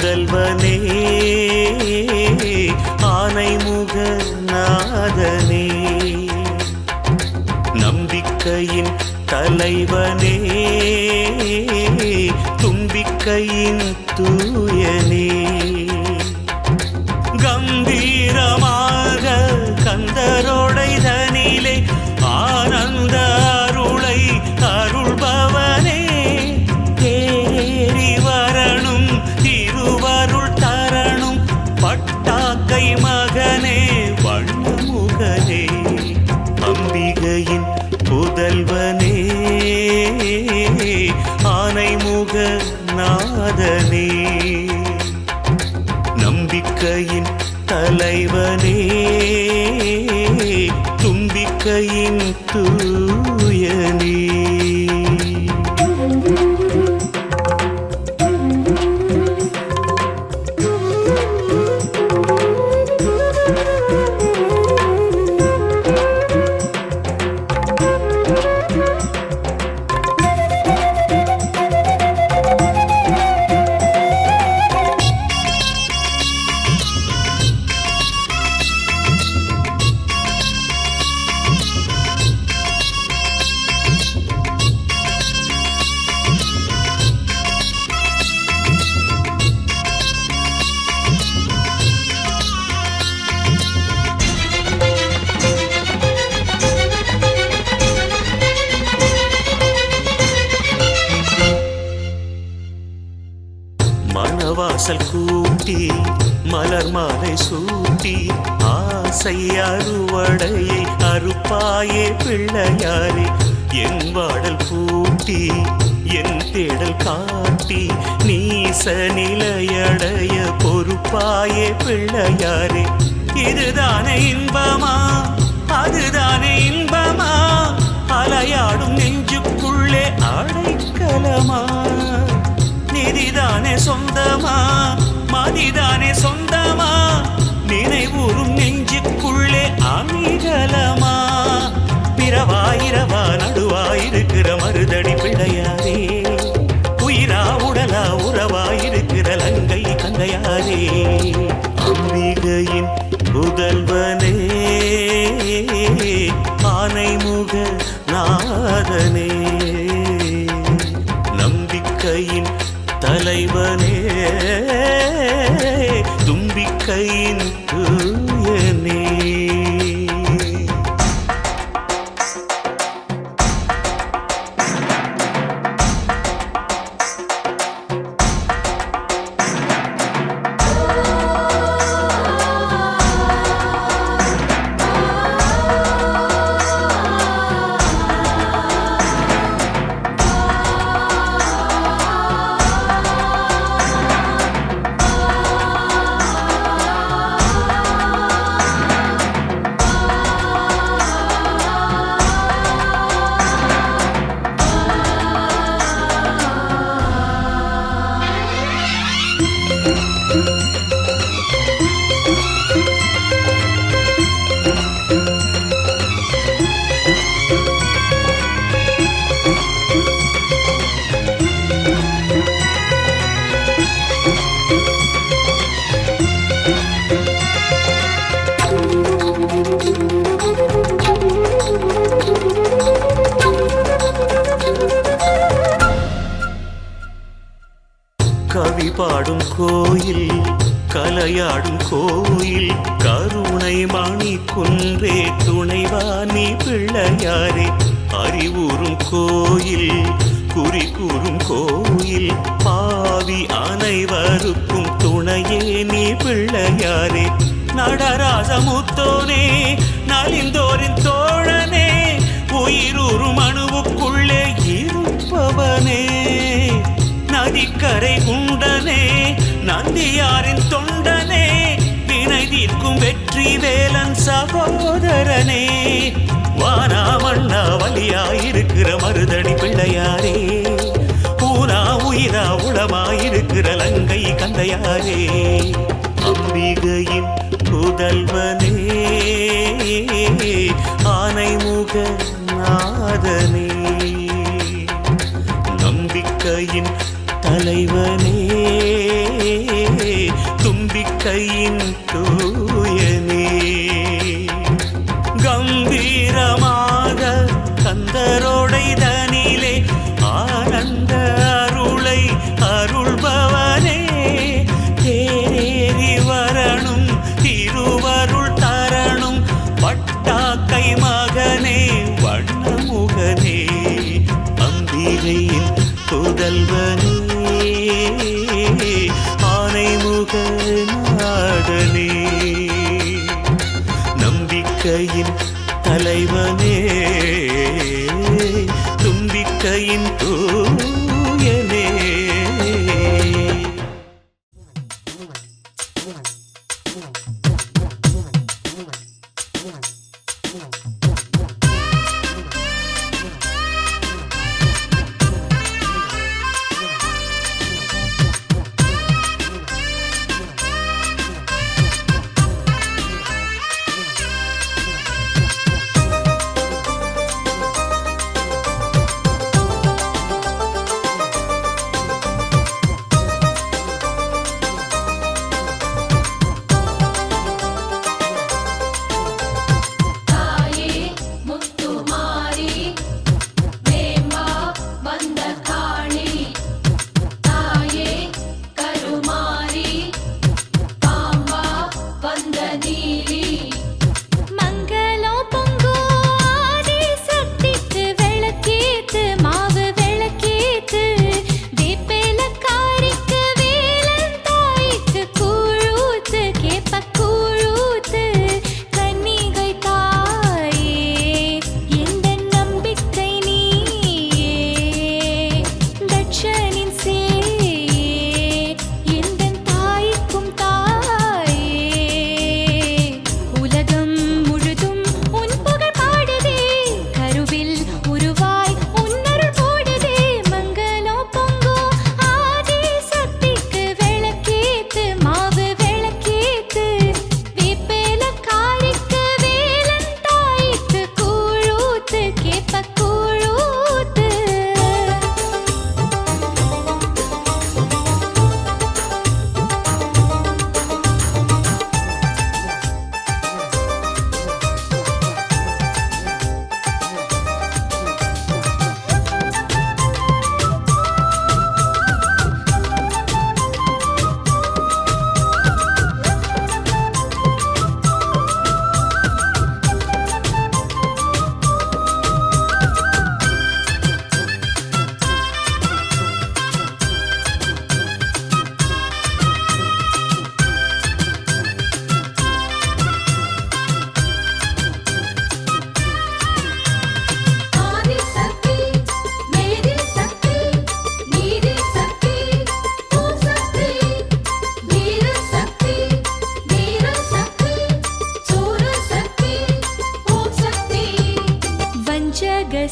புதல்வனே ஆனைமுக நாதனே நம்பிக்கையின் தலைவனே தும்பிக்கையின் தூயனே கம்பீரமாக கந்தரோடை தனிலே ஆனந்த அருளை அருள்பவனே தேறி வரணும் திருவருள் தரணும் பட்டாக்கை மகனே வண்ணமுகனே அம்பிகையின் புதல்வனே ஆனைமுக நாதனே நம்பிக்கையின் தலைவனே தும்பிக்கையின் தூயனே மணவாசல் கூட்டி மலர் மாலை சூட்டி ஆசை அறுவடையை அறுப்பாயே பிள்ளையாரே என் வாடல் பூட்டி என் தேடல் காட்டி நீச நிலையடைய பொறுப்பாயே பிள்ளையாரே இதுதானே இன்பமா அதுதானே இன்பமா அலையாடும் நெஞ்சுக்குள்ளே அடைக்கலமா நிதிதானே சொந்தமா மதிதானே சொந்தமா நினைவூறும் நெஞ்சுக்குள்ளே அணிகலமா பிறவாயிரவா நடுவாயிருக்கிற மருதடி பிள்ளையாரே உயிரா உடலா உறவாயிருக்கிற லங்கை கந்தையாரே அம்பிகையின் புதல்வனே ஆனைமுக நாதனே நம்பிக்கையின் தலைவனே தும்பிக்கையின் தூயனே கவி பாடும் கோயில் கலையாடும் கோயில் கருணை மணி குன்றே துணைவாணி பிள்ளையாரே அறிவுறும் கோயில் குறி கூறும் கோயில் பாவி அனைவருக்கும் துணையே நீ பிள்ளையாரே நடராஜமுத்தோனே நலிந்தோரின் தோழனே உயிரூறும் அணுவுக்குள்ளே இருப்பவனே நதிக்கரை குண்டனே நந்தியாரின் தொண்டனே வினை தீர்க்கும் வெற்றி வேலன் சகோதரனே வானா மண்ணா வலியாயிருக்கிற மருதடி பிள்ளையாரே பூனா உயிரா உளமாயிருக்கிற லங்கை கந்தையாரே அம்பிகையின் புதல்வனே ஆனைமுக நாதனே நம்பிக்கையின் தலைவனே நம்பிக்கையின் தூயனே கம்பீரமாக கந்தரோடை தனிலே ஆனந்த அருளை அருள்பவனே தேரேறி வரணும் திருவருள் தரணும் பட்டாக்கை மகனே வண்ணமுகனே அம்பிகையின் புதல்வனே ஆனைமுக நாதனே நம்பிக்கையின் தலைவனே தும்பிக்கையின் தூயனே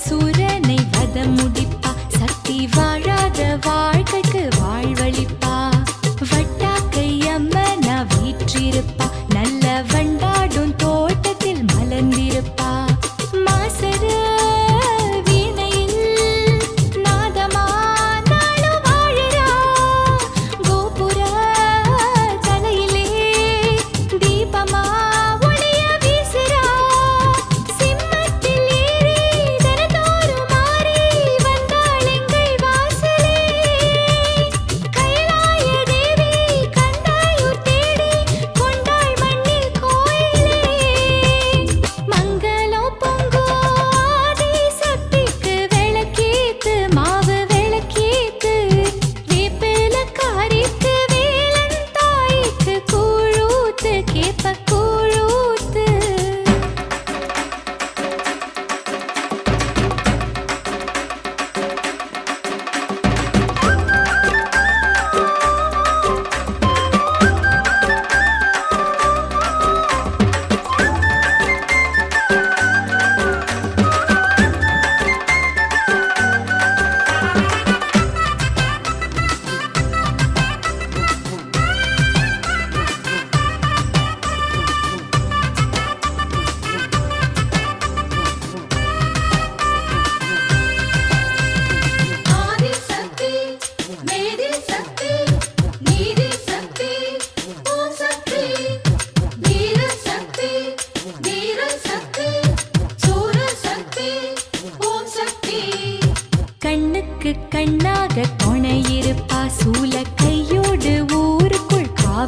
சூரனை வத முடிப்பா சக்தி வாழாத வாழ்க்கைக்கு வாழ்வழிப்பா வட்டாக்கை அம்மனா வீற்றிருப்பா நல்ல வண்டாடும் தோட்டத்தில் மலர்ந்திருப்பா மாசர வீணையில் நாதமா நாளும் வாழறா கோபுர தலையிலே தீபமா ஒளிய வீசுறா சிம்மத்தில் ஏறி தினந்தோறும்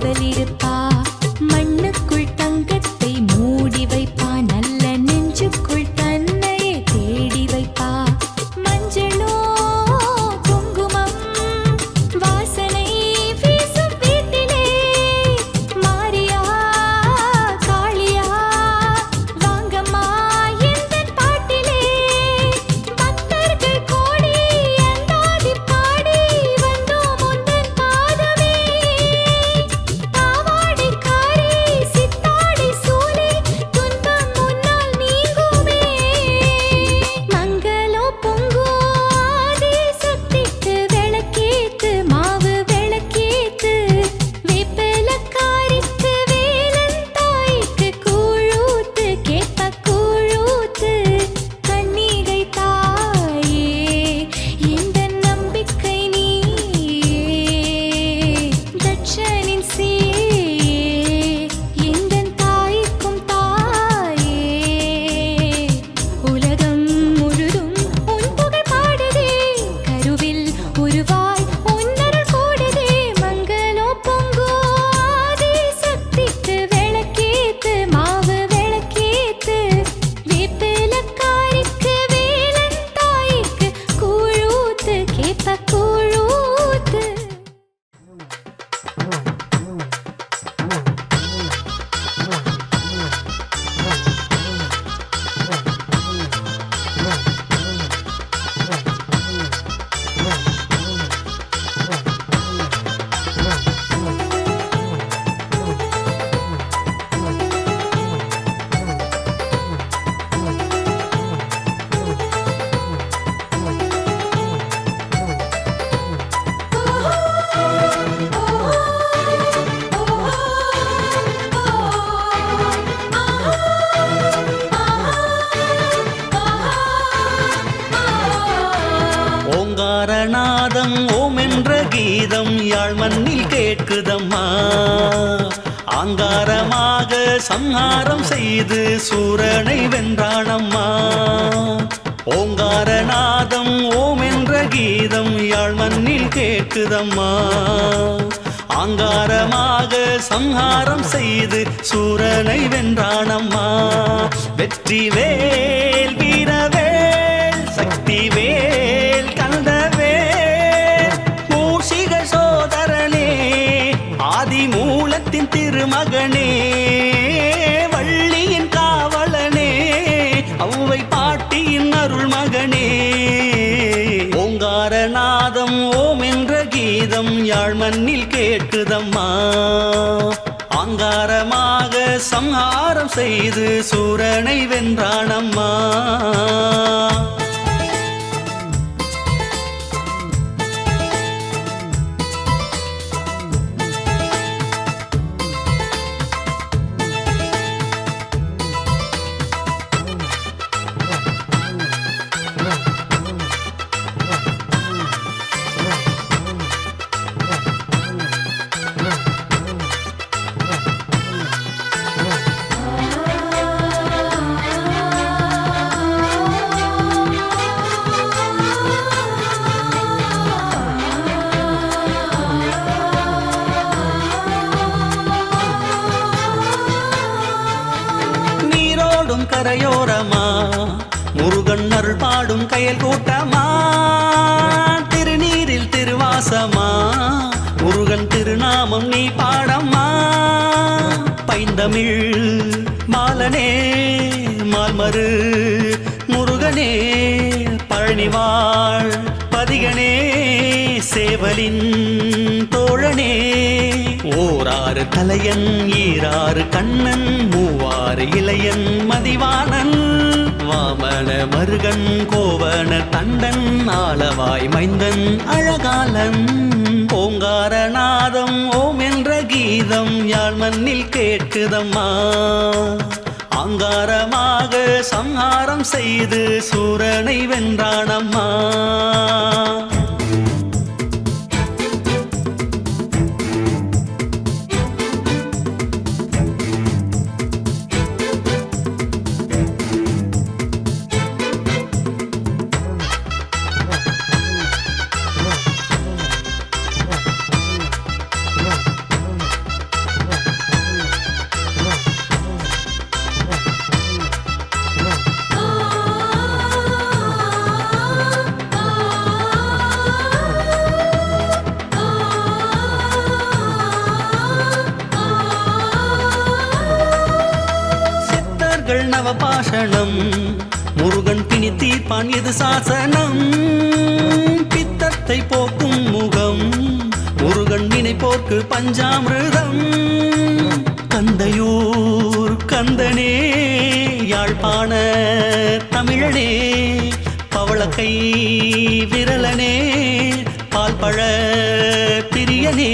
காவல் இருப்பா மண்ணுக்குள் தங்கத்தை மூடி வைப்பா நல்ல நெஞ்சுக்குள் தன்னையே தேடி வைப்பா மஞ்சளோ குங்குமம் வாசனை வீசும் வீட்டிலே மாரியா காளியா வாங்கம்மா எந்தன் பாட்டிலே பக்தர்கள் கோடி அந்தாதி பாடி வந்தோம் உந்தன் பாதமே பாவாடைக்காரி சித்தாடை சூலே துன்பம் முன்னால் நீங்குமே மங்களோ பொங்கோ ஆதி சக்திக்கு விளக்கேத்து மாவு விளக்கேத்து வேப்பிலக்காரிக்கு வேலன் தாய்க்கு கூழூத்து கேப்ப கூழூத்து கன்னிகை தாயே இந்த நம்பிக்கை நீயே தட்சனின் சீயே எந்தன் தாய்க்கும் தாயே உலகம் முழுதும் உன் புகழ் பாடுதே கருவில் உருவாய் உன்னருள் கூடுதே மங்களோ பொங்கோ ஆதி சக்திக்கு விளக்கேத்து மாவு விளக்கேத்து வேப்பிலக்காரிக்கு வேலன் தாய்க்கு கூழூத்து கேப்ப கூழூத்து ஓங்காரநாதம் ஓம் என்ற கீதம் யாழ் மண்ணில் கேட்குதம்மா ஆங்காரமாக சம்ஹாரம் செய்து சூரனை வென்றானம்மா ஓங்காரநாதம் ஓம் என்ற கீதம் யாழ் மண்ணில் கேட்குதம்மா ஆங்காரமாக சம்ஹாரம் செய்து சூரனை வென்றானம்மா வெற்றி வேல் வீரவேல் சக்தி வேல் கந்தவேல் மூஷிக சோதரனே ஆதி மூலத்தின் திருமகனே வள்ளியின் காவலனே அவ்வை பாட்டியின் அருள் மகனே ஓங்காரநாதம் ஓம் என்ற கீதம் யாழ் மண்ணில் கேட்குதம்மா ஆங்காரமாக சம்ஹாரம் செய்து சூரனை வென்றானம்மா கரையோரமா முருகன் அருள் பாடும் கயல் கூட்டமா திருநீரில் திருவாசமா முருகன் திருநாமம் நீ பாடம்மா பைந்தமிழ் மாலனே மால்மரு முருகனே பழனிவாழ் பதிகனே சேவலின் தோழனே ஓராறு தலையன் ஈராறு கண்ணன் மூவாறு இளையன் மதிவாணன் வாமன மருகன் கோவன தண்டன் ஆலவாய் மைந்தன் அழகாலன் ஓங்காரநாதம் ஓம் என்ற கீதம் யாழ் மண்ணில் கேட்குதம்மா அங்காரமாக சம்ஹாரம் செய்து சூரனை வென்றானம்மா தேவர்கள் நவபாஷணம் முருகன் பிணி தீர்ப்பான் இது சாசனம் பித்தத்தை போக்கும் முகம் முருகன் நினைப்போர்க்கு பஞ்சாமிர்தம் கந்தையூர் கந்தனே யாழ்ப்பாண தமிழனே பவளக்கை விரலனே பால்பழ பிரியனே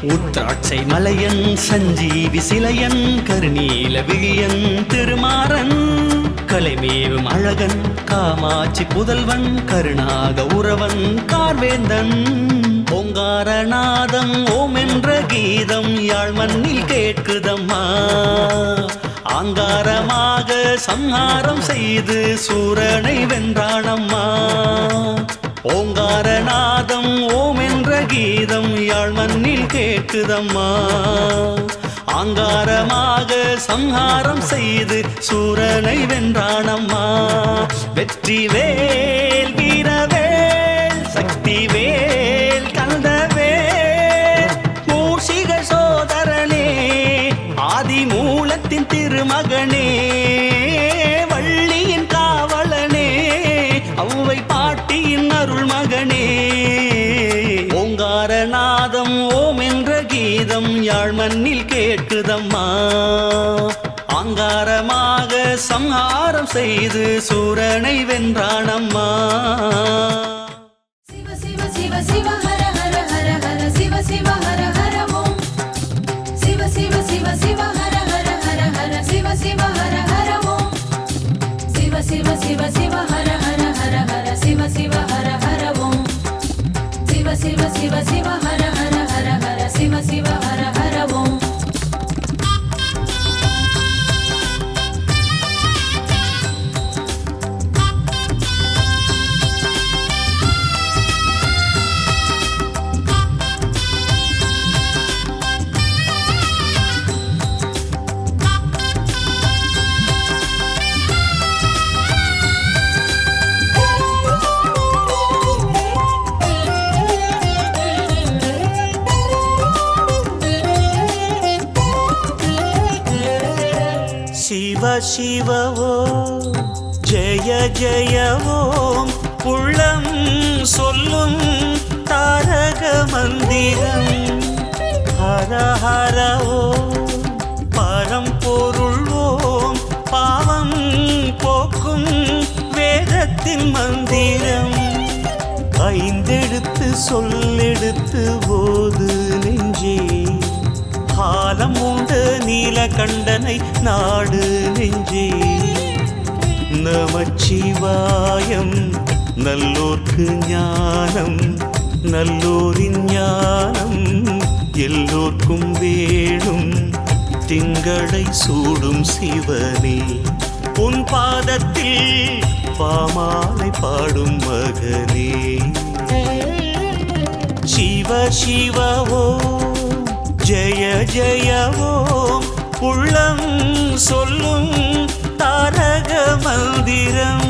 உத்ராட்சை மலையன் சஞ்சீவி சிலையன் கருநீல விழியன் திருமாறன் கலைமேவும் அழகன் காமாட்சி புதல்வன் கருணாக உறவன் கார்வேந்தன் ஓங்காரநாதம் ஓம் என்ற கீதம் யாழ் மண்ணில் கேட்குதம்மா ஆங்காரமாக சம்ஹாரம் செய்து சூரனை வென்றானம்மா ஓங்காரநாதம் ஓம் என்ற கீதம் யாழ் மண்ணில் கேட்குதம்மா ஆங்காரமாக சம்ஹாரம் செய்து சூரனை வென்றானம்மா வெற்றி வேல் வீரவேல் சக்தி வேல் கந்தவேல் மூஷிக சோதரனே ஆதி மூலத்தின் திருமகனே வள்ளியின் காவலனே அவ்வை பாட்டியின் அருள் மகனே ஓங்காரநாதம் ஓம் என்ற கீதம் யாழ் மண்ணில் கேட்குதம்மா ஆங்காரமாக சம்ஹாரம் செய்து சூரனை வென்றானம்மா சிவ சிவ சிவ சிவ ஹர ஹர ஹர ஹர சிவ சிவ ஹர ஹர ஓம் சிவ சிவ சிவ சிவ ஹர ஹர ஹர ஹர சிவ சிவ ஹர ஹர ஓம் சிவ சிவ சிவ சிவ ஹர ஹர ஹர ஹர சிவ சிவ ஹர ஹர ஓம் சிவ சிவ சிவ சிவ ஹர ஹர ஹர ஹர சிவ சிவ ஹர ஹர ஓம் சிவ சிவ ஓம் ஜெய ஜெய ஓம் உள்ளம் சொல்லும் தாரக மந்திரம் ஹர ஹர ஓம் பரம்பொருள் ஓம் பாவம் போக்கும் வேதத்தின் மந்திரம் ஐந்தெழுத்து சொல்லெடுத்து போது நெஞ்சே காலம் உண்டு நீலகண்டனை நாடு நெஞ்சே நமச்சிவாயம் நல்லோர்க்கு ஞானம் நல்லோரின் ஞானம் எல்லோர்க்கும் வேணும் திங்களை சூடும் சிவனே உன் பாதத்தில் பாமாலை பாடும் மகனே சிவ சிவ ஓம் ஜெய ஜெய ஓம் உள்ளம் சொல்லும் தாரக மந்திரம்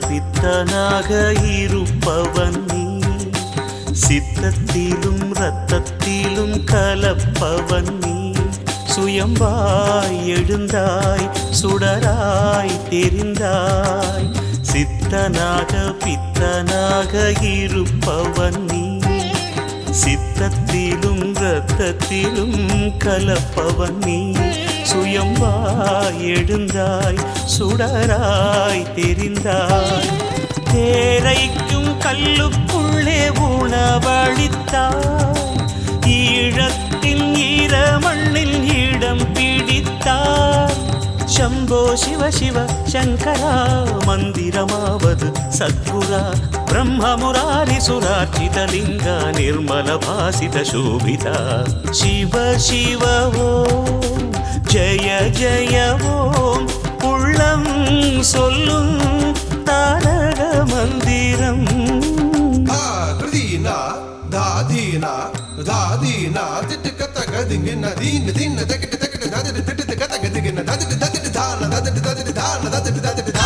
பித்தனாக இருப்பவன் நீ சித்தத்திலும் இரத்தத்திலும் கலப்பவன் நீ சுயம்பாய் எழுந்தாய் சுடராய் தெரிந்தாய் சித்தனாக பித்தனாக இருப்பவன் நீ சித்தத்திலும் இரத்தத்திலும் கலப்பவன் நீ சுயம்பாய் எழுந்தாய் சுடராய் தெரிந்தாய் தேரைக்கும் கல்லுக்குள்ளே உணவளித்தாய் ஈழத்தின் என்ற மண்ணில் இடம் பிடித்தார். शम्भो शिव शिव शङ्करा मन्दिरमावद् सद्गुरा ब्रह्ममुरारिसुरार्चितलिङ्गा निर्मलभासितशोभिता शिव शिव ॐ जय जय ॐ உள்ளம் சொல்லும் தாரக மந்திரம் தாதீனா தாதீனா தாதீனா திட்டுக்கத்த கதிங்கின தீன தீன தக்கிட்ட தக்கிட்ட தாதிட்டு திட்டு கத்த கதிங்கின தாதிட்டு தாதிட்டு தான தாதிட்டு தாதிட்டு தான தாதிட்டு தாதிட்டு தா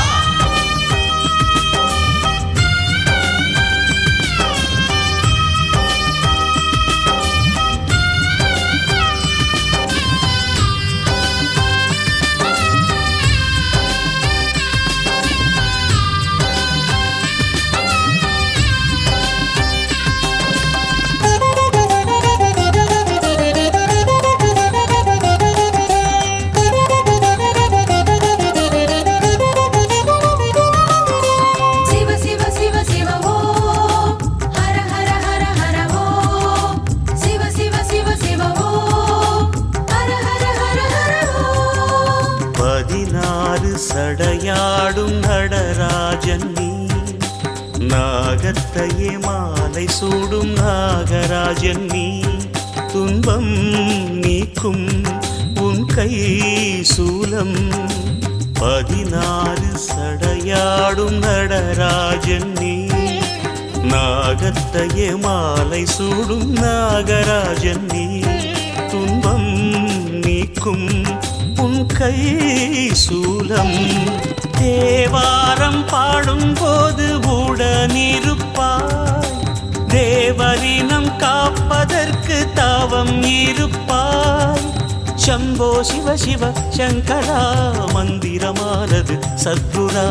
சடையாடும் நடராஜன் நீ நாகத்தையே மாலை சூடும் நாகராஜன் நீ துன்பம் நீக்கும் உன் கை சூலம் 16 சடையாடும் நடராஜன் நீ நாகத்தையே மாலை சூடும் நாகராஜன் நீ துன்பம் நீக்கும் உன் கை சூலம் தேவாரம் பாடும் போது உடனிருப்பாய் தேவரினம் காப்பதற்கு தாவம் இருப்பாய் शम्भो शिव शिव शङ्करा मन्दिरमानद् सद्गुरा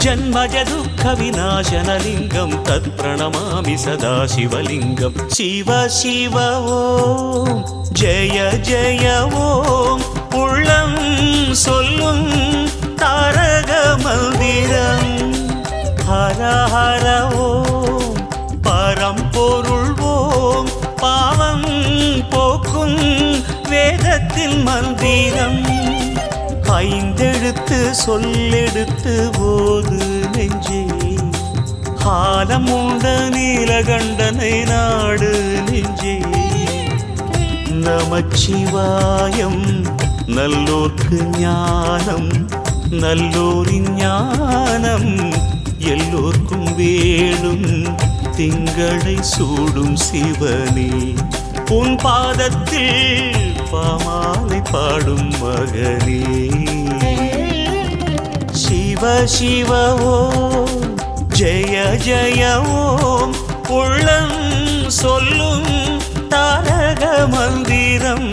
जन्मज दुःख विनाशनलिङ्गं तत्प्रणमामि सदा शिवलिङ्गं शिव शिव ॐ जय जय ॐ உள்ளம் சொல்லும் தாரக மந்திரம் ஹர ஹர ஓம் பரம்பொருள் ஓம் பாவம் போக்கும் வேதத்தில் மந்திரம் 5 எழுத்து சொல்லெடுத்து போது நெஞ்சே காலம் உண்ட நீலகண்டனை நாடு நெஞ்சே நமச்சிவாயம் நல்லோர்க்கு ஞானம் நல்லோரின் ஞானம் எல்லோர்க்கும் வேணும் திங்களை சூடும் சிவனே உன் பாதத்தில் பாமாலை பாடும் மகனே சிவ சிவ ஓம் ஜெய ஜெய ஓம் உள்ளம் சொல்லும் தாரக மந்திரம்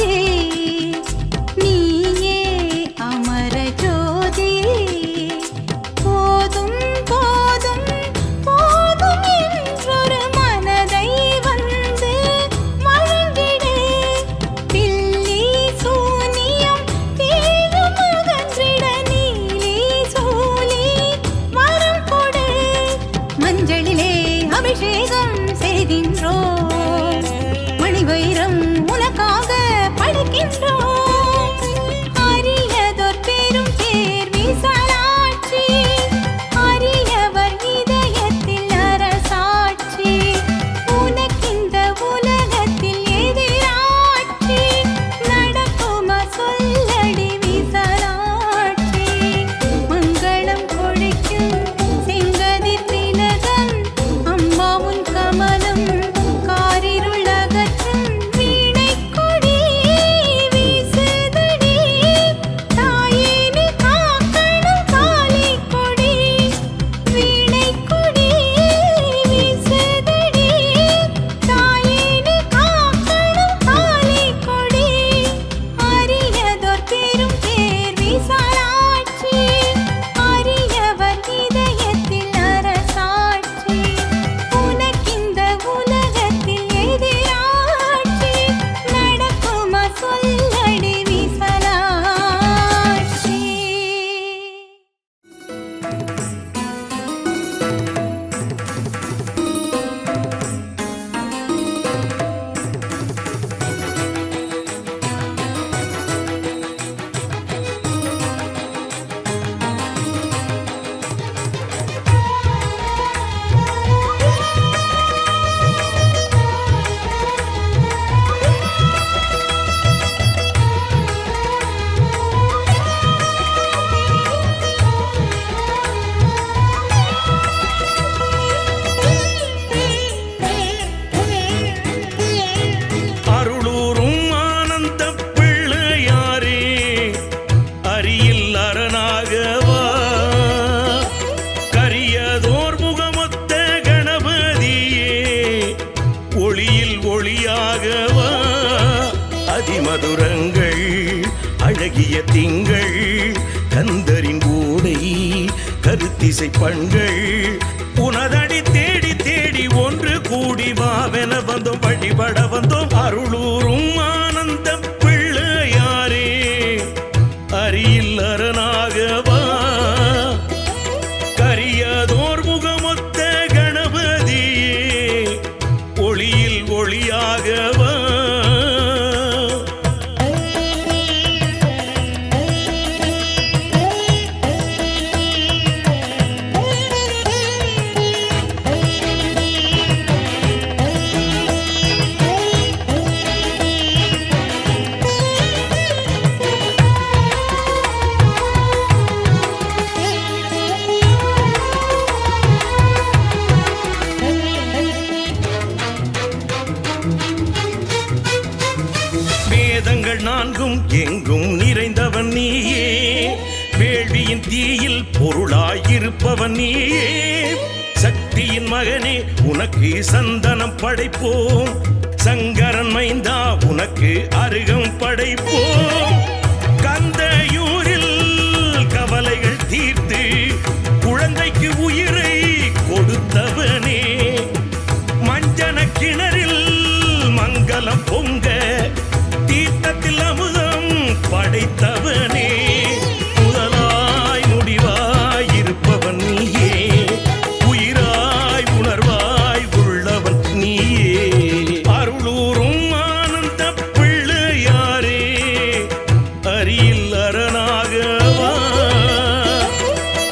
ஜோதி நீயே அமர ஜோதி போதும் போதும் போதும் என்றொரு மனதை வந்து வழங்கிடு பில்லி சூனியம் தீரும் அகன்றிட நீலி சூலி வரம் கொடு மஞ்சளிலே அபிஷேகம் செய்கின்றோம் மணிவைரம் உனக்காக படைக்கின்றோம் அரியதொர் பெரும் பேர் விசாலாட்சி அரியவர் இதயத்தில் அரசாட்சி உனக்கிந்த உலகத்தில் எதிராட்சி நடக்குமா சொல்லடி விசாலாட்சி மங்களம் கொழிக்கும் செங்கதிர் திலகம் அம்மா உன் கமலம் காரிருள் அகற்றும் வீணை கொடி வீசுதடி தாயினி காக்கணும் காளி கொடி வீணை கொடி வீசுதடி தாயினி காக்கணும் காளி கொடி அரியதொர் பெரும் பேர் விசாலாட்சி அரியவர் இதயத்தில் அரசாட்சி உனக்கிந்த உலகத்தில் எதிராட்சி நடக்குமா சொல்லடி விசாலாட்சி அருளூரும் ஆனந்த பிள்ளையாரே அரியில் அரணாகவா கரியதோர் முகமொத்த கணபதியே ஒளியில் ஒளியாகவா அதிமதுரங்கள் அழகிய திங்கள் கந்தரின் ஊடை கருத்திசை பண்கள் உனதடி தேடி தேடி ஒன்று கூடி வாவென வந்தோம் வழிபட வந்தோம் அருளூரும் ஆனந்த பிள்ளையாரே அரியில் அரணாகவா கரியதோர் முகமொத்த கணபதியே ஒளியில் ஒளியாகவா வேதங்கள் நான்கும் எங்கும் நிறைந்தவன் நீயே வேள்வியின் தீயில் பொருளாயிருப்பவன் நீயே சக்தியின் மகனே உனக்கு சந்தனம் படைப்போம் சங்கரன் மைந்தா உனக்கு அருகம் படைப்போம் கந்தையூரில் கவலைகள் தீர்த்து குழந்தைக்கு உயிரை கொடுத்தவனே மஞ்சன கிணறில் மங்களம் பொங்க தீர்த்தத்தில் அமுதம் படைத்தவனே முதலாய் முடிவாய் இருப்பவன் நீயே உயிராய் உணர்வாய் உள்ளவன் நீயே அருளூரும் ஆனந்த பிள்ளையாரே அரியில் அரணாகவா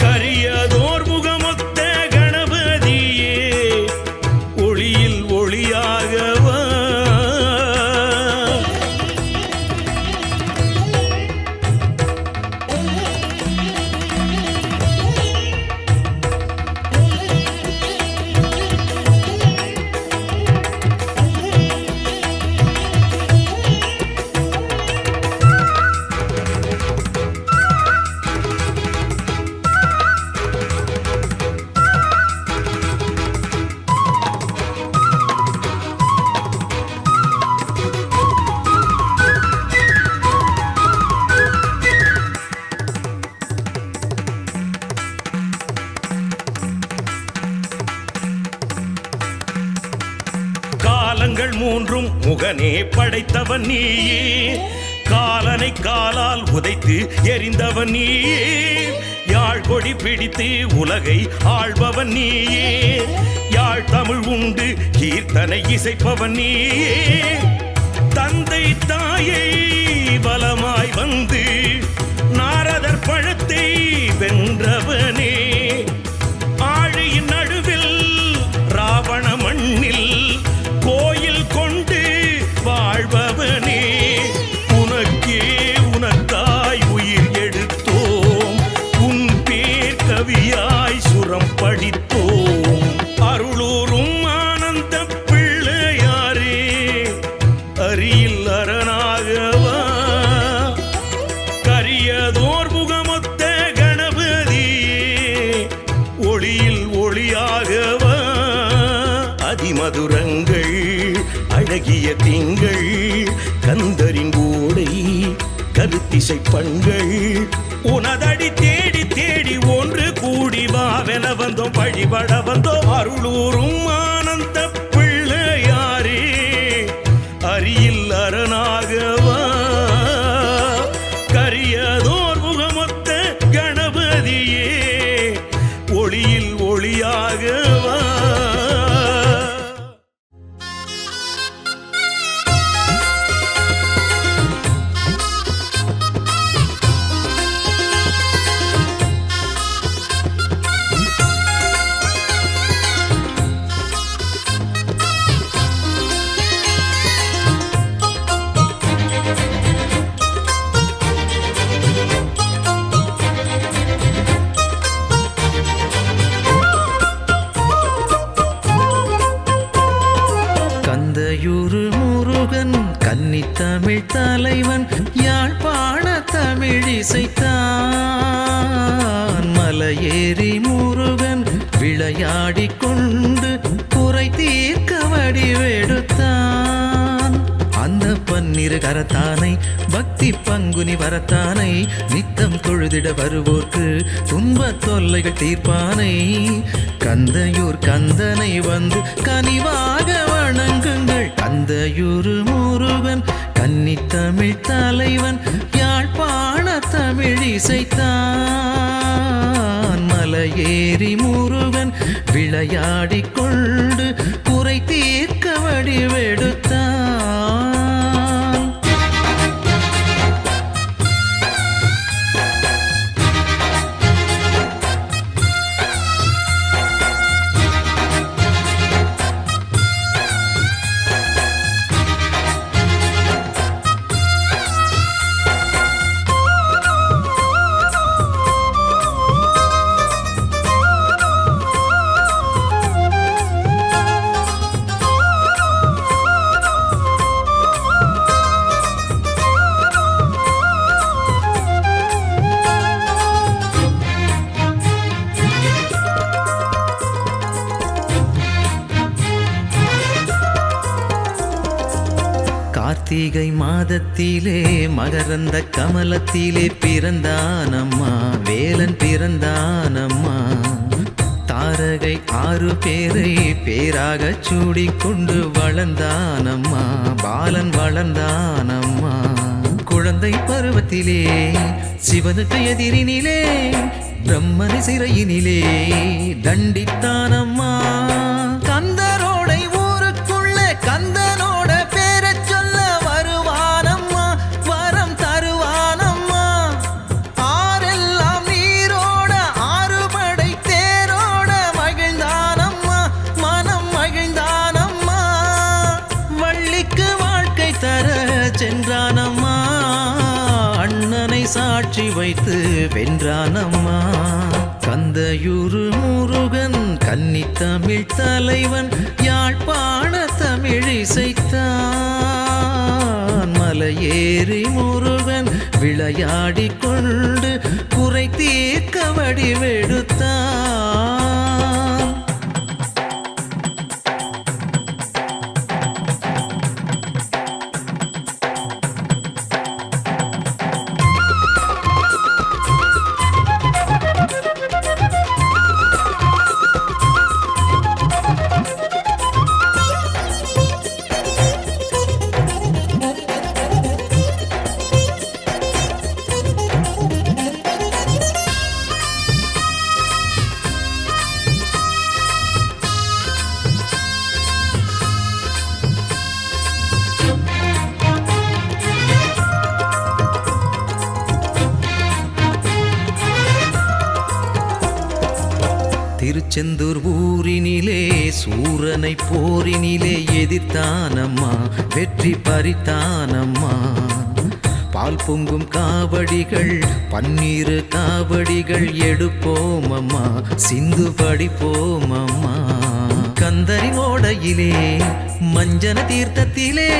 கரியதோர் முகமொத்த கணபதியே ஒளியில் ஒளியாகவா முகனே படைத்தவன் நீயே, காலனை காலால் உதைத்து எரிந்தவன் நீயே, யாழ் கொடி பிடித்து உலகை ஆள்பவன் நீயே, யாழ் தமிழ் உண்டு கீர்த்தனை இசைப்பவன் நீயே, தந்தை தாயை பலமாய் வந்து நாரதர் பழத்தை வென்றவனே, ஆழியின் நடுவில் ராவண மண்ணில் கோயில் கொண்டு வாழ்பவனே, உனக்கே உனக்காய் உயிர் எடுத்தோம், உன் பேர் கவியாய் சுரம் படித்தோம், அருளூரும் ஆனந்த பிள்ளையாரே அரியில் அரணாகவா, கரியதோர் முகமொத்த கணபதியே ஒளியில் ஒளியாகவா, அதிமதுரங்கள் அழகிய திங்கள் கந்தரின் ஓடை கருத்திசை பண்கள், உனதடி தேடி தேடி ஒன்று கூடி வாவென வந்தோம் வழிபட வந்தோம், அருளூரும் ஆனந்த பிள்ளையாரே அரியில் அரணாகவா, கரியதோர் முகமொத்த கணபதியே ஒளியில் ஒளியாகவா. கந்தையூரு முருகன் கன்னித்தமிழ் தலைவன் யாழ்ப்பாண தமிழ் இசைத்தான், மலையேறி முருகன் விளையாடிக் கொண்டு குறை தீர்க்க வடிவெடுத்தான், அந்த பன்னிரு கரத்தானை பக்தி பங்குனி வரத்தானை நித்தம் தொழுதிட வருவோர்க்கு துன்ப தொல்லைகள் தீர்ப்பானை, கந்தையூர் கந்தனை வந்து கனிவாக வணங்குங்கள், கந்தையூர் முருகன் கன்னித்தமிழ் தலைவன் யாழ்ப்பாண தமிழ் இசைத்தான், மலையேறி முருகன் விளையாடிக் கொண்டு குறை தீர்க்க வடிவெடுத்தான். கார்த்திகை மாதத்திலே மகரந்த கமலத்திலே பிறந்தானம்மா வேலன் பிறந்தானம்மா, தாரகை 6 பேரை பேராக சூடிக்கொண்டு வளர்ந்தானம்மா பாலன் வளர்ந்தானம்மா, குழந்தை பருவத்திலே சிவனுக்கு எதிரினிலே பிரம்மனை சிறையினிலே தண்டித்தானம்மா, கந்தரோடை ஊருக்குள்ள கந்தனோட பேரச் சொல்ல வருவானம்மா வரம் தருவானம்மா, ஆரெல்லாம் நீரோட 6 படை தேரோட மகிழ்ந்தானம்மா மனம் மகிழ்ந்தானம்மா, வள்ளிக்கு வாழ்க்கை தர சென்றானம்மா, அண்ணனை சாட்சி வைத்து வென்றானம்மா, கந்தையூரு முருகன் கன்னித்தமிழ் தலைவன் யாழ்ப்பாண தமிழ் இசைத்தான், மலையேறி முருகன் விளையாடிக் கொண்டு குறை தீர்க்க வடிவெடுத்தான். திருச்செந்தூர் ஊரினிலே சூரனை போரினிலே எதிர்த்தானம்மா வெற்றி பறித்தானம்மா. பால் பொங்கும் காவடிகள் பன்னீர் காவடிகள் எடுப்போமம்மா சிந்து படிப்போமம்மா. கந்தரின் ஓடையிலே மஞ்சன தீர்த்தத்திலே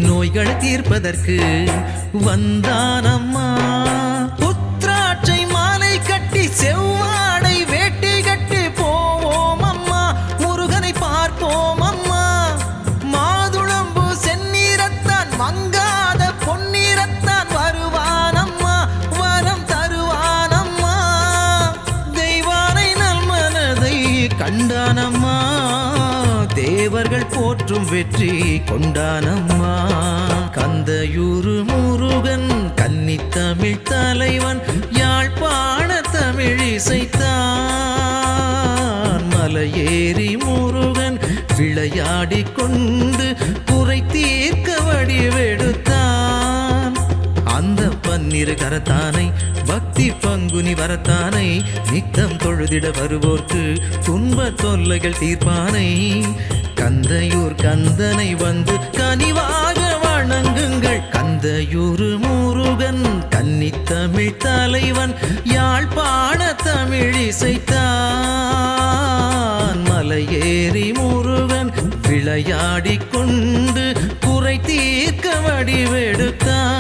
நோய்களை தீர்ப்பதற்கு வந்தானம்மா. புத்ராட்சை மாலை கட்டி செவ்வாடை வேட்டி கட்டி போவோம் அம்மா முருகனை பார்ப்போம் அம்மா. மாதுளம்பு செந்நீரத்தான் மங்காத பொன்னீரத்தான் வருவானம்மா வரம் தருவானம்மா. தெய்வானை நல்மனதை கண்டானம்மா தேவர்கள் போற்றும் வெற்றி கொண்டானம்மா. கந்தையூரு முருகன் கன்னித்தமிழ் தலைவன் யாழ்ப்பாண தமிழ் இசைத்தான். மலையேறி முருகன் விளையாடி கொண்டு குறை தீர்க்க வடிவெடுத்தான். அந்த பன்னிரு கரத்தானை பக்தி பங்குனி வரத்தானை நித்தம் தொழுதிட வருவோர்க்கு துன்ப தொல்லைகள் தீர்ப்பானை. கந்தையூர் கந்தனை வந்து கனிவாக வணங்குங்கள். கந்தையூர் முருகன் கன்னித்தமிழ் தலைவன் யாழ்ப்பாண தமிழ் இசைத்தான். மலையேறி முருகன் விளையாடி கொண்டு குறை தீர்க்க வடிவெடுத்தான்.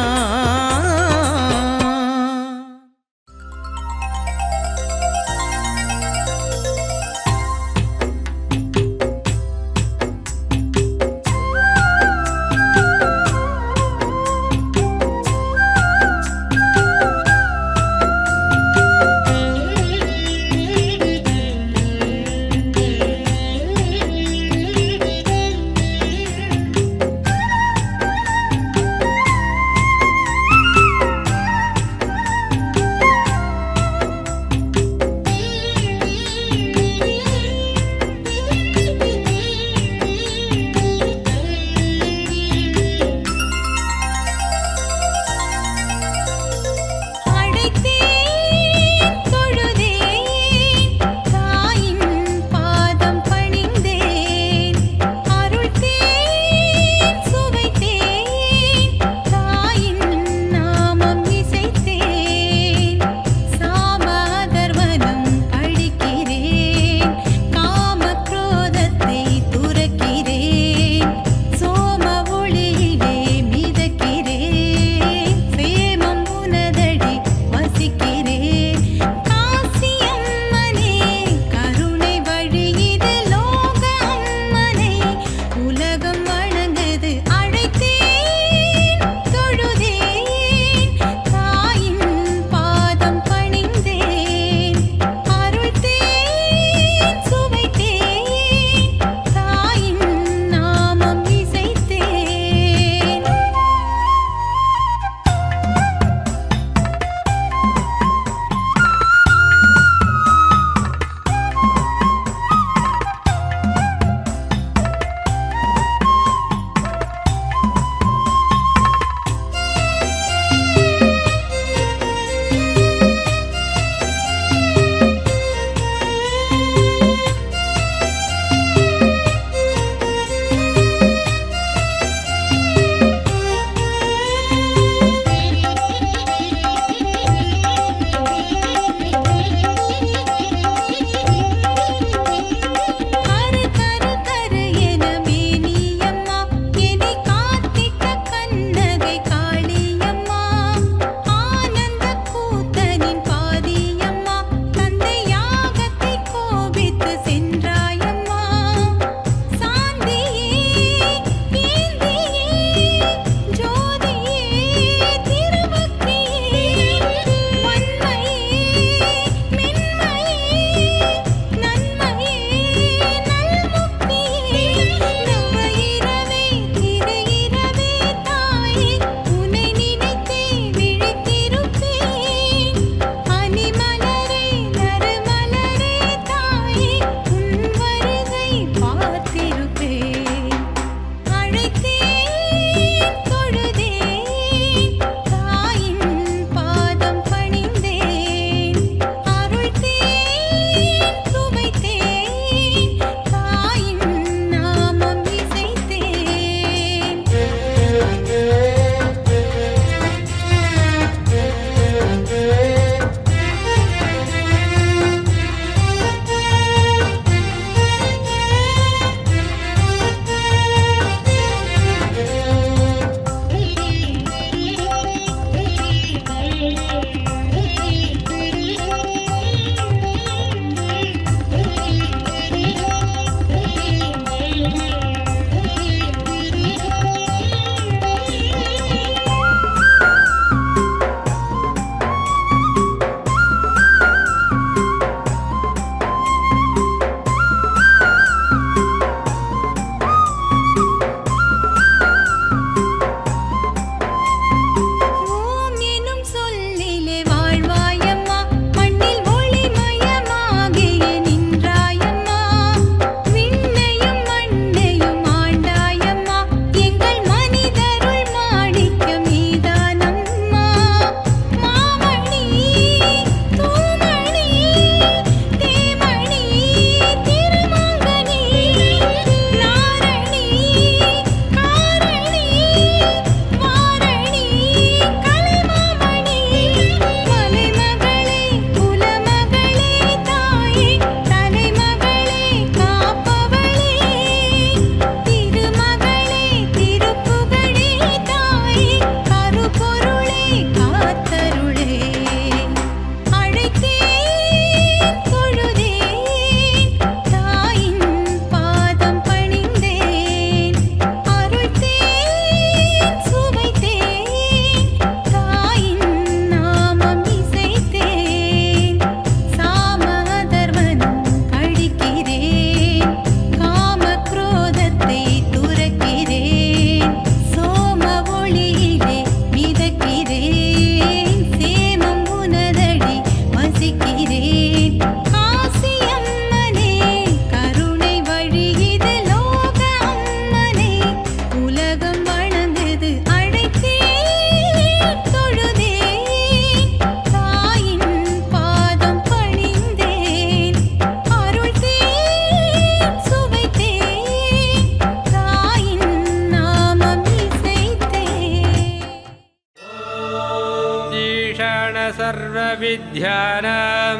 सर्वेषाण सर्वविद्यानां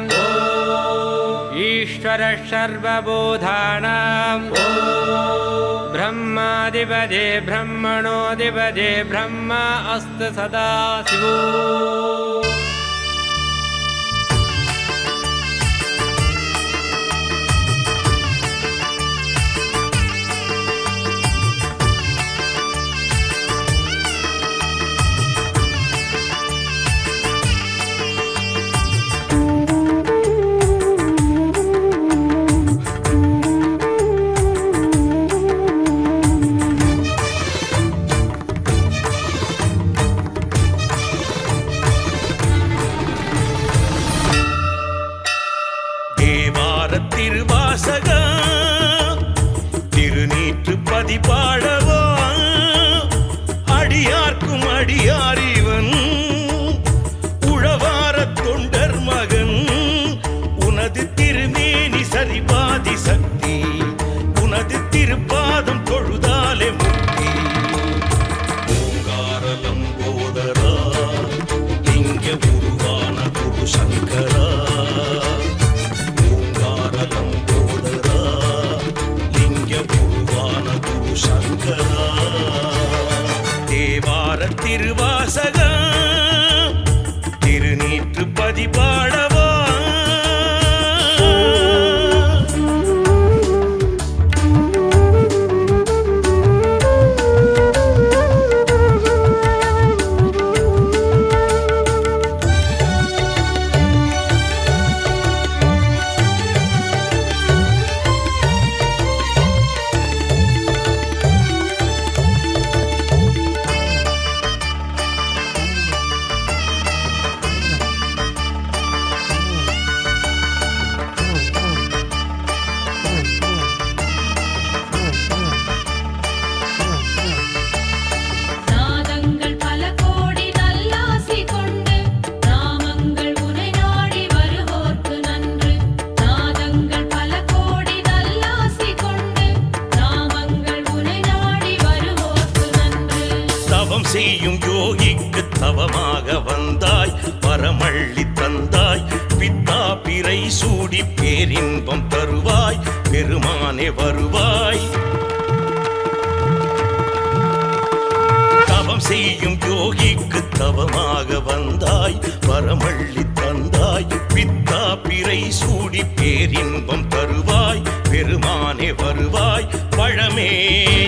ईश्वरः सर्वबोधानां ब्रह्माधिपते ब्रह्मणोऽधिपते ब्रह्मा अस्तु सदा शिवो। திருநீற்றுப்பதி பாடவா அடியார்க்கும் அடியாரிவன் உழவார தொண்டர் மகன் உனது திருமேனி சரிபாதி சக்தி உனது திருப்பாதம் தொழுதாலே முக்தி ஓங்காரலம் போதரா இங்க உருவான குரு சங்கரா தேவார திருவாசக திருநீற்றுப்பதி பாடவா செய்யும் யோகிக்கு தவமாக வந்தாய் வரமள்ளி தந்தாய் பித்தா பிறை சூடி பேரின்பம் தருவாய் பெருமானே வருவாய் தவம் செய்யும் யோகிக்கு தவமாக வந்தாய் வரமள்ளி தந்தாய் பித்தா பிறை சூடி பேரின்பம் தருவாய் பெருமானே வருவாய் பழமே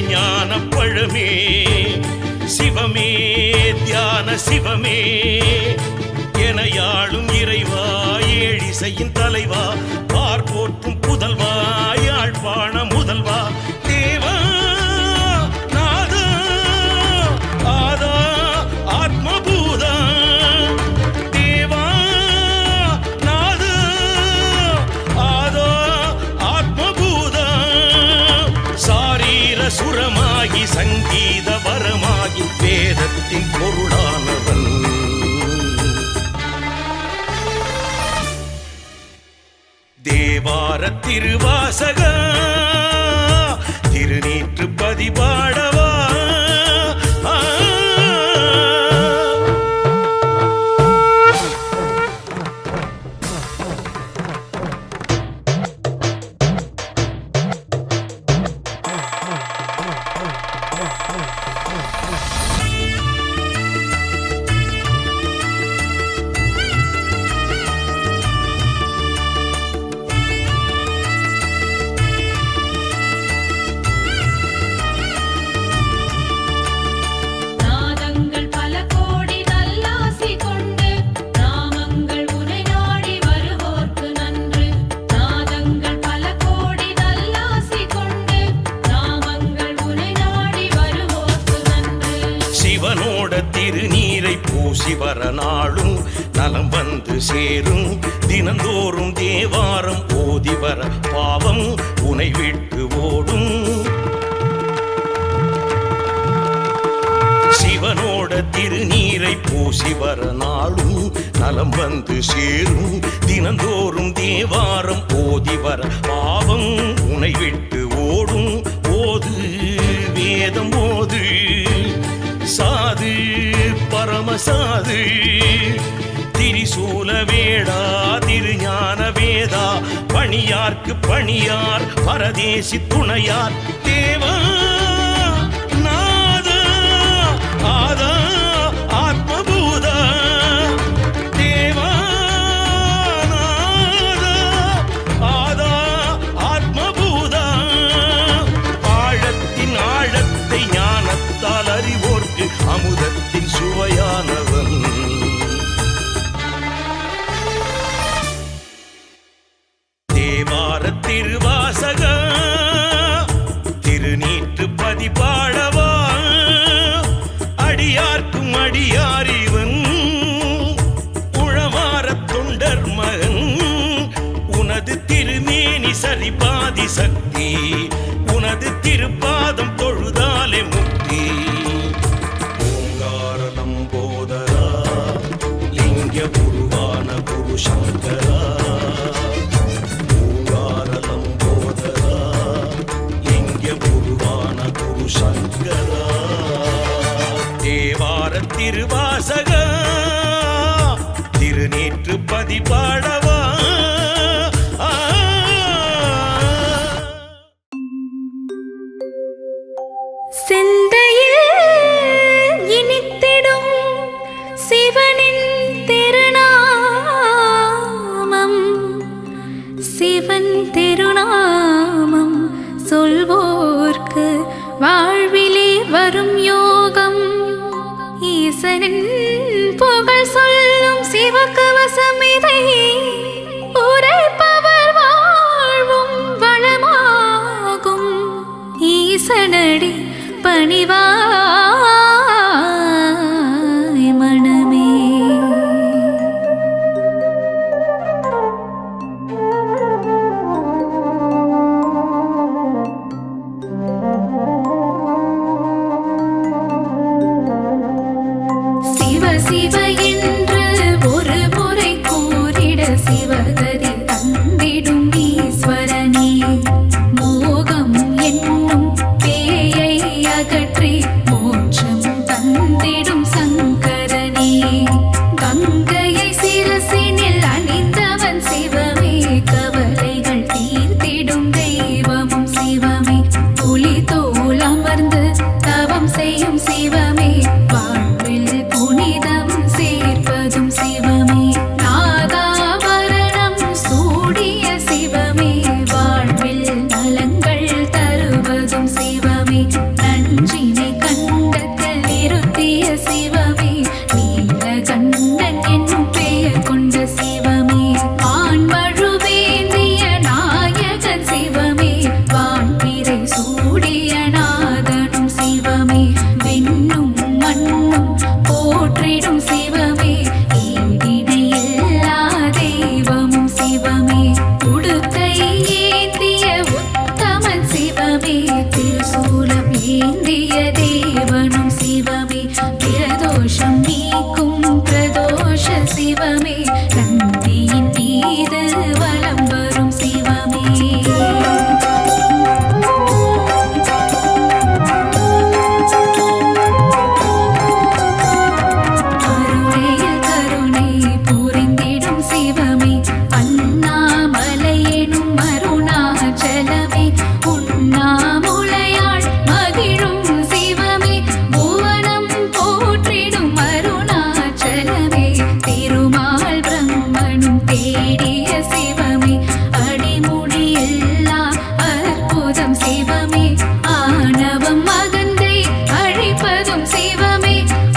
ஞான பழமே சிவமே தியான சிவமே எனையாளும் இறைவா ஏழிசையின் தலைவா பார்ப்போற்றும் புதல்வா யாழ்ப்பாண முதல்வா தேவா நாதா ஆதா ஆத்மபூதா தேவா நாதா ஆதா ஆத்மபூதா சாரீர சுரமாகி சங்கீத வரமாகி வேதத்தின் பொருளானவன் தேவார திருவாசக திருநீற்றுப்பதி பாடவா திருநீரை பூசி வர நாளும் நலம் வந்து சேரும் தினந்தோறும் தேவாரம் ஓதி வர பாவம் உனை விட்டு ஓடும் சிவனோட திருநீரை பூசி வர நாளும் நலம் வந்து சேரும் தினந்தோறும் தேவாரம் ஓதி வர பாவம் உனை விட்டு ஓடும் ஓது வேதம் ஓது சாது பரமசாது திரிசூலவேடா திருஞான வேதா பணியார்க்கு பணியார் பரதேசி துணையார் தேவா நாதா ஆதா ஆத்மபூதா தேவா நாதா ஆதா ஆத்மபூதா ஆழத்தின் ஆழத்தை ஞானத்தால் அறிவோர்க்கு அமுதத்தின் சுவையானவன் தேவார திருவாசக திருநீற்று பதிபாடவா அடியார்க்கும் அடியாரிவன் உழவார தொண்டர் மகன் உனது திருமேனி சரிபாதி சக்தி உனது திருப்பாதம் தொழுதாலே முக்தி ஓங்கார லம்போதரா லிங்க குருவான குரு சங்கரா ஓங்கார லம்போதரா லிங்க குருவான குரு சங்கரா தேவார திருவாசக திருநீற்று பதிபாடவா சிந்தையில் இனித்திடும் சிவனின் திருநாமம் சிவன் திருநாமம் சொல்வோர்க்கு வாழ்விலே வரும் யோகம் ஈசனின் புகழ் சொல்லும் சிவகவசம் இதை உரைப்பவர் வாழ்வும் வளமாகும் ஈசனடி பணிவாய் மனமே சிவ சிவ என்று ஒரு முறை கூறிட சிவகதி தந்திடும் ஈஸ்வரனே மோகம் என்னும் பேயை அகற்றி மோட்சம் தந்திடும் சங்கரனே கங்கையை சிரசினில் அணிந்தவன் சிவமே கவலைகள் தீர்த்திடும் தெய்வமும் சிவமே புலி தோல் அமர்ந்து தவம் செய்யும் சிவமே வாழ்வில் புனிதம் சேர்ப்பதும் சிவமே நாகாபரணம் சூடிய சிவமே வாழ்வில் நலங்கள் தருவதும் சிவமே நஞ்சினை கண்டத்தில் நிறுத்திய சிவமே நீலகண்டன் என்னும் பெயர் கொண்ட சிவமே ஆண்மழுவேந்திய நாயகன் சிவமே வான்பிறை சூடிய நாதனும் சிவமே விண்ணும் மண்ணும் போற்றிடும் சிவமே ஈடிணையில்லா தெய்வமும் சிவமே உடுக்கை ஏந்திய உத்தமன் சிவமே திருசூலம் ஏந்திய தேவனும் சிவமே பிரதோஷம் நீக்கும் பிரதோஷ சிவமே நந்தியின் மீது வலம் வரும் சிவமே கருணையில் கருணை புரிந்திடும் சிவமே அண்ணாமலை எனும் அருணாச்சலமே உண்ணாமுலையாள் மகிழும் சிவமே புவனம் போற்றிடும் அருணாச்சலமே திருமால் பிரம்மனும் தேடிய சிவமே அடிமுடி எல்லா அற்புதம் சிவமே ஆணவம் அகந்தை அழிப்பதும் சிவமே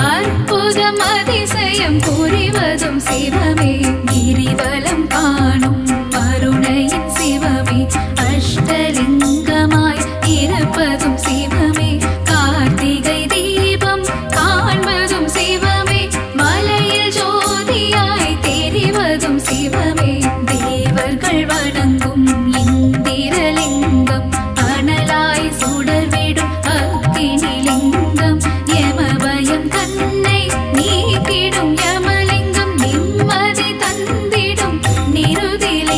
அற்புதம் அதிசயம் புரிவதும் சிவமே கிரிவலம் காணும் அருணையின் சிவமே அஷ்டலிங்கமாய் இருப்பதும் சிவமே கார்த்திகை தீபம் காண்பதும் சிவமே மலையில் ஜோதியாய் தெரிவதும் சிவமே தேவர்கள் வணங்கும் இந்திரலிங்கம் அனலாய் சுடர்விடும் அக்கினிலிங்கம் யமபயம் தன்னை நீக்கிடும் யமலிங்கம் நிம்மதி தந்திடும் நிருதிலிங்கம்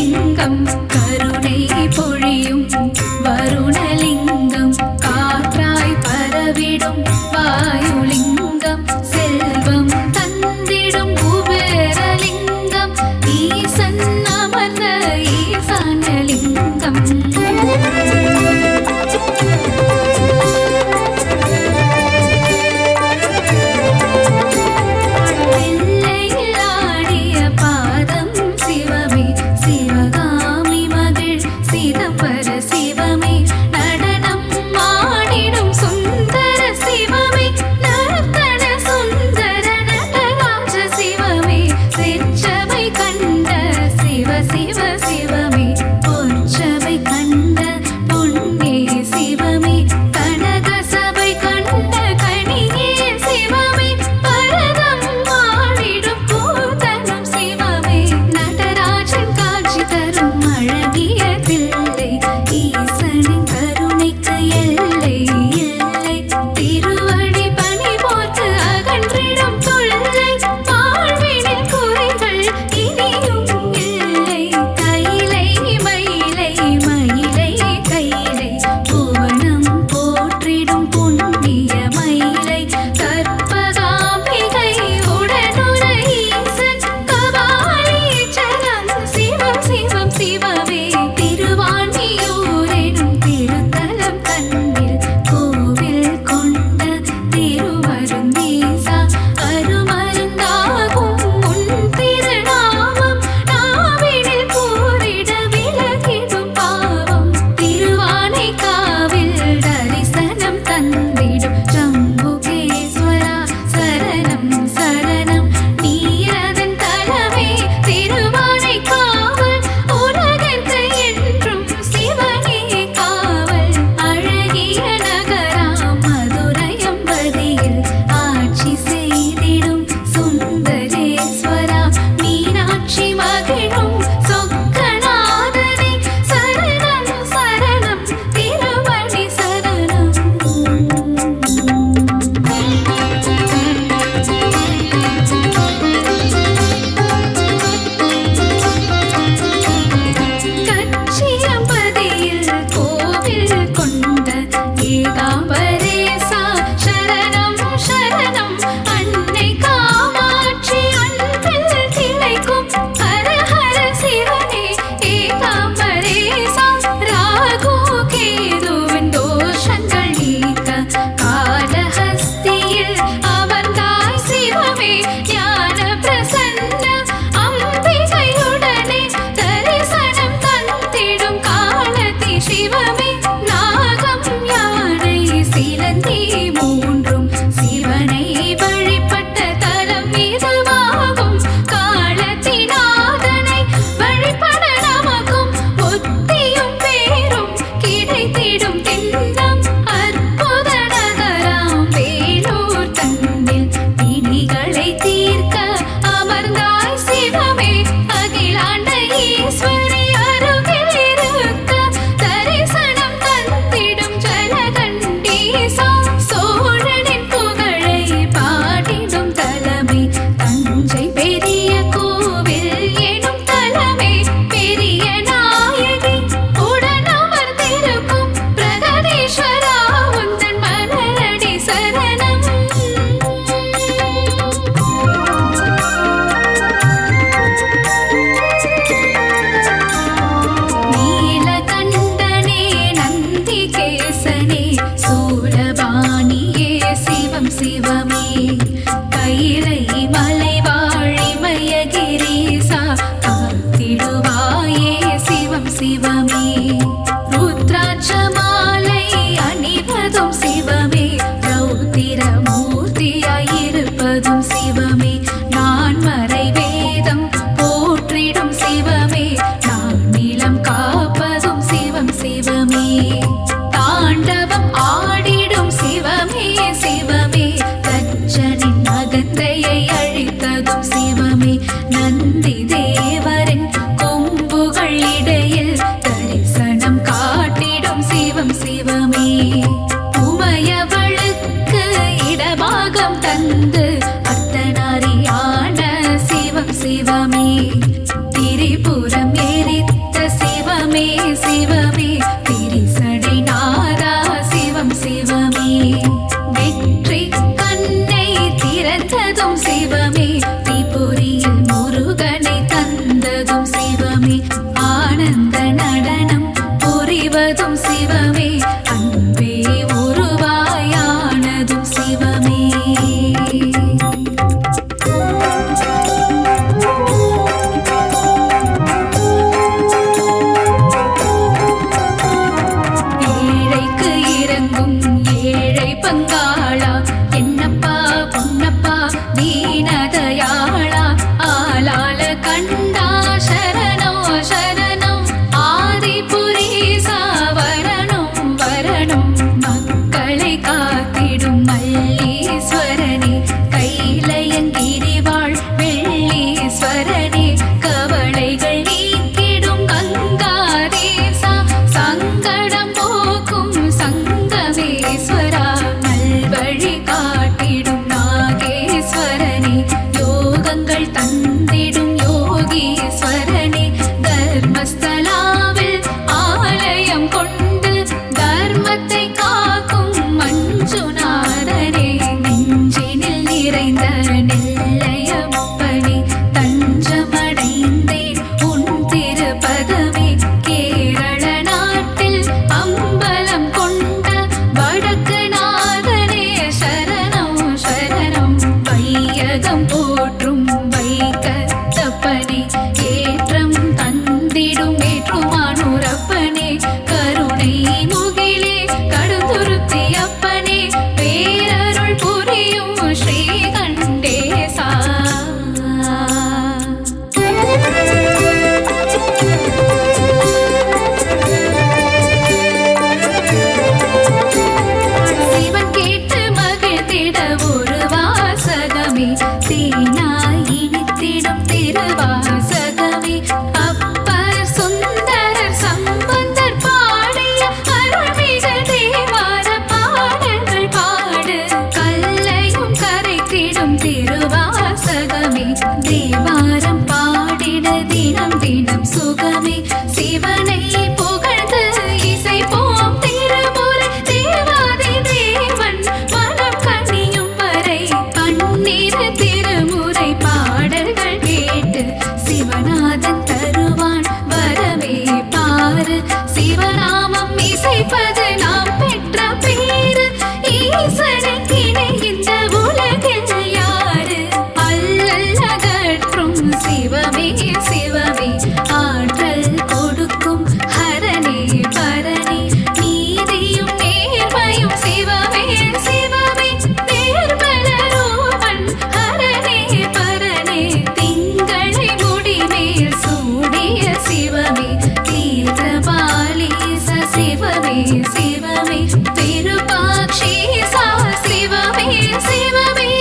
தேவாரம் பாடிட தினம் தினம் சுகமே சிவனை புகழ்ந்து இசைப்போம் திருமுறை தேவாதி தேவன் மனம் கனியும் வரை பன்னிரு திருமுறை பாடல்கள் கேட்டு சிவநாதன் தருவான் வரமே பாரு சிவநாமம் இசைப்பது நாம் பெற்ற பேரு ஈசனுக்கு இணை இந்த உலகில் யாரு அல்லல் அகற்றும் சிவமே சிவமே ஆற்றல் கொடுக்கும் ஹரனே பரனே நீதியும் நேர்மையும் சிவமே சிவமே நேர்மல ரூபன் ஹரனே பரனே திங்களை முடிமேல் சூடிய சிவமே தீர்த்தபாலீச சிவமே சிவமே விருபாக்ஷீசா சிவமே சிவமே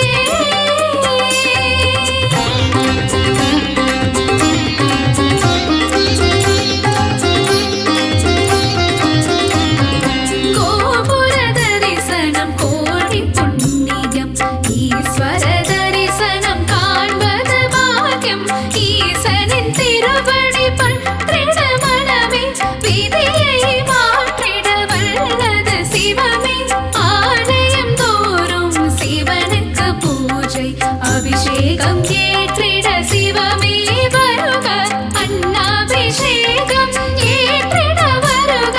கோபுர தரிசனம் கோடி புண்ணியம் ஈஸ்வர தரிசனம் காண்பது பாக்கியம் ஈசனின் திருவடி பற்றிட மனமே விதியை மாற்றிட வல்லது சிவமே ஆலயம் தோறும் சிவனுக்கு பூஜை அபிஷேகம் ஏற்றிட சிவமே வருக அன்னாபிஷேகம் ஏற்றிட வருக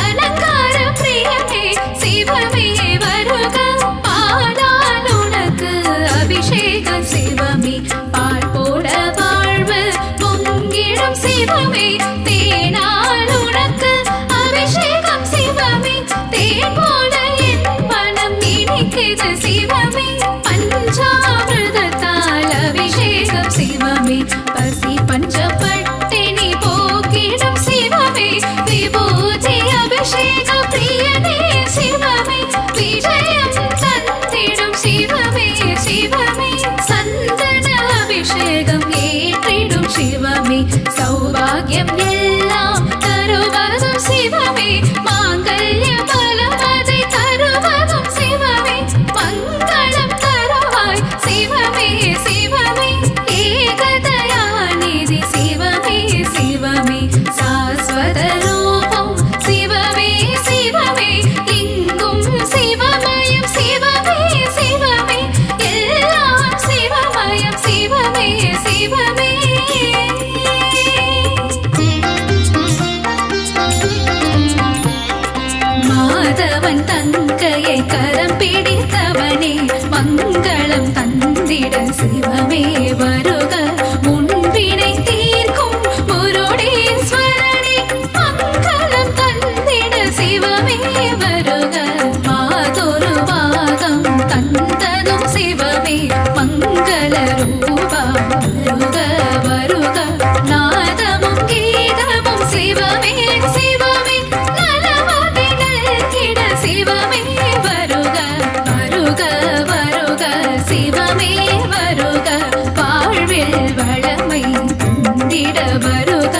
அலங்கார பிரியமே சிவமே வருக பாலால் உனக்கு அபிஷேகம் சிவமே பால் போட வாழ்வு பொங்கிடும் சிவமே தேனால் உனக்கு அபிஷேகம் சிவமே தேன் போல என் மனம் இனிக்குது சிவமே பஞ்சாமிர்தத்தால் அபிஷேகம் சிவமே பசி பஞ்சப்பட்டினி போக்கிடும் சிவமே விபூதி அபிஷேக பிரியனே சிவமே விஜயம் தந்திடும் சிவமே சிவமே சந்தன அபிஷேகம் ஏற்றிடும் சிவமே சௌபாகியம் எல்லாம் தருவதும் சிவமே மாங்கல்ய பலம் அதை தருவதும் சிவமே மங்களம் தருவாய் சிவமே சிவமே ஏகதயாநிதி சிவமே சிவமே சாஸ்வத ரூபம் சிவமே சிவமே இங்கும் சிவமயம் சிவமே சிவமே எல்லாம் சிவமயம் சிவமே சிவமே மாதவன் தங்கையை கரம் பிடித்தவனே மங்களம் தந்திட சிவமே வருக முன்பினை தீர்க்கும் முருடேஸ்வரனே மங்களம் தந்திட சிவமே வருக மாதொரு பாகம் தந்ததும் சிவமே மங்கள ரூபா வருக வருக நாதமும் கீதமும் சிவமே சிவமே நலமதிகள் கிட சிவமே வருக வருக வருக சிவமே வருக வாழ்வில் வளமை தந்திட வருக